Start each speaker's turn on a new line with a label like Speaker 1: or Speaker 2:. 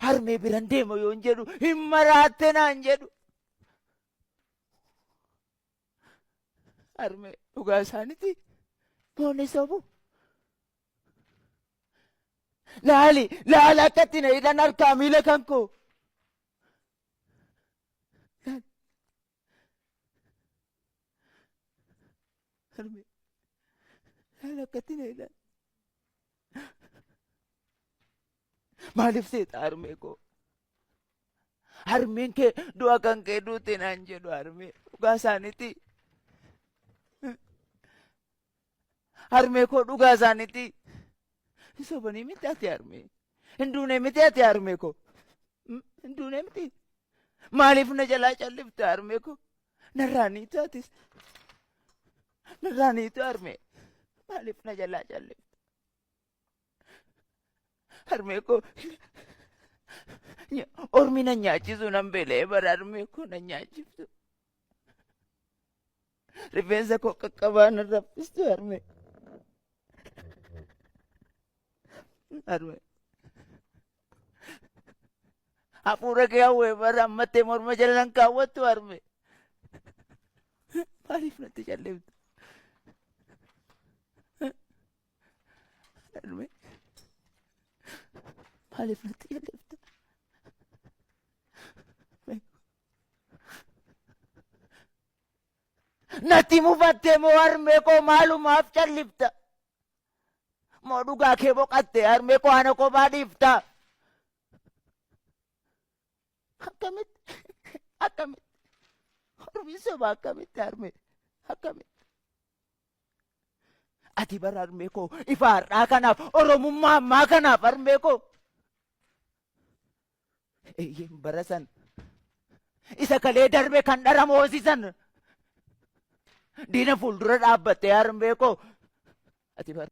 Speaker 1: harmee biran deema yoon jedhu hin maraatte naan jedhu. Harmee dhugaa isaaniiti moonni sobu. Laali akkatti na hidhan harkaa miila kan koo. Harmee laali akkatti na hidhan. Maaliif seeta harmee koo? Harmeen kee du'a kan kee duute naan jedhu harmee dhugaa isaaniiti. Harmee koo dhugaa isaaniiti. Sobanii miti ati harmee. Hinduunee miti ati harmee koo. Hinduunee miti. Maaliif na jalaa callifte harmee koo? Narraa niitu atis. Narraa niitu harmee. Maaliif na jalaa callifte? Harmee koo ormi na nyaachisu nan beela'ee bara harmee koo na nyaachiftu. Rifeensa koo qaqqabaa na raffistu harmee. Harmee. Hafuura kee hawwee bara ammattee morma jala nan kaawwattu harmee. Maaliif natti calliftu? Harmee. Maaliif natti calliftu? Natti mufattee moo harmee koo maalumaaf callifta? Moo dhugaa kee boqattee harmee koo ana kophaa dhiifta? Akkamitti? Ormi soba akkamitti harmee? Akkamitti? Ati bara harmee koo ifa har'aa kanaaf oromummaa ammaa kanaaf harmee koo. Eeyyeen bara san isa kalee darbe kan dhara moosisan diina fuuldura dhaabbattee harmee koo. Ati bara